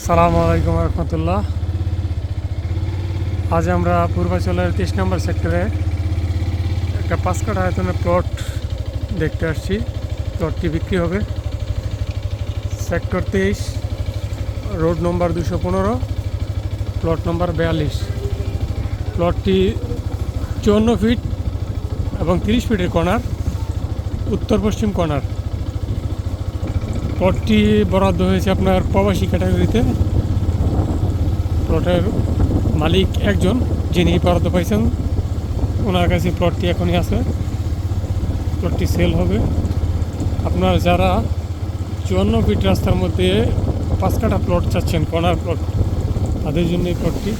আসসালামু আলাইকুম রহমতুল্লাহ। আজ আমরা পূর্বাচলের 23 নম্বর সেক্টরে একটা 5 কাঠা আয়তনের প্লট দেখতে আসছি। প্লটটি বিক্রি হবে সেক্টর 23, রোড নম্বর 215, প্লট নম্বর 42। প্লটটি 54 ফিট এবং 30 ফিটের কর্নার, উত্তর পশ্চিম কর্নার। প্লটটি বরাদ্দ হয়েছে আপনার প্রবাসী ক্যাটাগরিতে। প্লটের মালিক একজন, যিনি বরাদ্দ পাইছেন, ওনার কাছে প্লটটি এখনই আছে। প্লটটি সেল হবে। আপনার যারা 54 ফিট রাস্তার মধ্যে 5 কাঠা প্লট চাচ্ছেন, কর্নার প্লট, তাদের জন্য এই প্লটটি।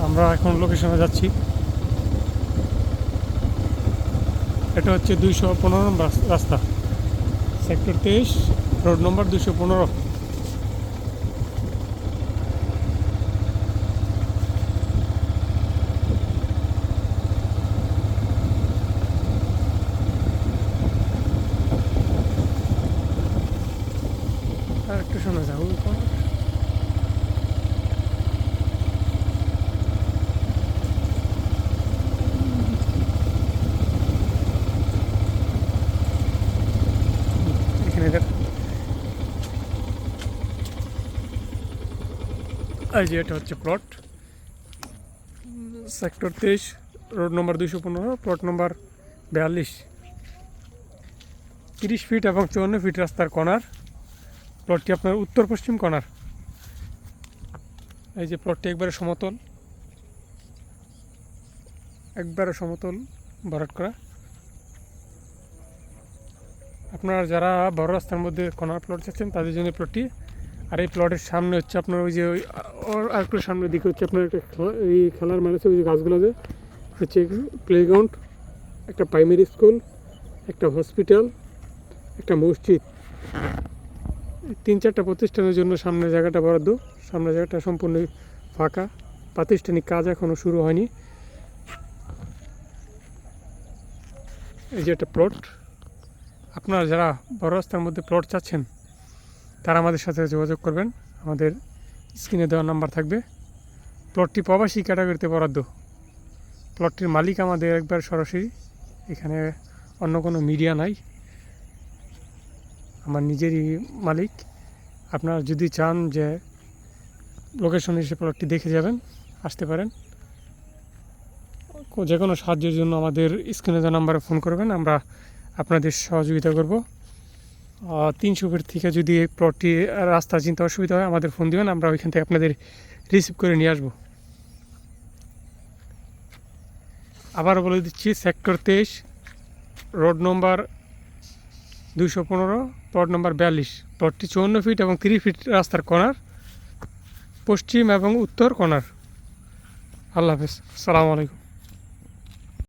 আমরা এখন লোকেশনে যাচ্ছি। এটা হচ্ছে 215 নম্বর রাস্তা, সেক্টর 23, রোড নম্বর 215। আর একটু শোনা যাও এখানে এই যে এটা হচ্ছে plot, sector 23, road number 215, plot নম্বর 42। 30 ফিট এবং 54 ফিট রাস্তার কর্নার। প্লটটি আপনার উত্তর পশ্চিম কর্নার। এই যে প্লটটি একবারে সমতল ভরাট করা। আপনারা যারা বড় রাস্তার মধ্যে কর্নার প্লট চাচ্ছেন, তাদের জন্য প্লটটি। আর এই প্লটের সামনে হচ্ছে আপনার ওই যে আর একটু সামনের দিকে হচ্ছে আপনার একটা এই খেলার মাঠ আছে, ওই যে গাছগুলো যে হচ্ছে প্লেগ্রাউন্ড, একটা প্রাইমারি স্কুল, একটা হসপিটাল, একটা মসজিদ, 3-4টা প্রতিষ্ঠানের জন্য সামনের জায়গাটা বরাদ্দ। সামনের জায়গাটা সম্পূর্ণ ফাঁকা, প্রাতিষ্ঠানিক কাজ এখনও শুরু হয়নি। এই যে একটা প্লট। আপনারা যারা বড় রাস্তার মধ্যে প্লট চাচ্ছেন, তারা আমাদের সাথে যোগাযোগ করবেন। আমাদের স্ক্রিনে দেওয়া নাম্বার থাকবে। প্লটটি প্রবাসী ক্যাটাগরিতে বরাদ্দ। প্লটটির মালিক আমাদের একবার সরাসরি, এখানে অন্য কোনো মিডিয়া নাই, আমার নিজেরই মালিক। আপনারা যদি চান যে লোকেশন এসে প্লটটি দেখে যাবেন, আসতে পারেন। যে কোনো সাহায্যের জন্য আমাদের স্ক্রিনে দেওয়া নাম্বারে ফোন করবেন, আমরা আপনাদের সহযোগিতা করব। 300 ফিট থেকে যদি এই প্লটটি রাস্তা চিন্তা অসুবিধা হয়, আমাদের ফোন দেবেন, আমরা ওইখান থেকে আপনাদের রিসিভ করে নিয়ে আসবো। আবার বলে দিচ্ছি, সেক্টর 23, রোড নম্বর 215, প্লট নম্বর 42। প্লটটি 54 ফিট এবং 30 ফিট রাস্তার কর্নার, পশ্চিম এবং উত্তর কর্নার। আল্লাহ হাফেজ, আসসালামু আলাইকুম।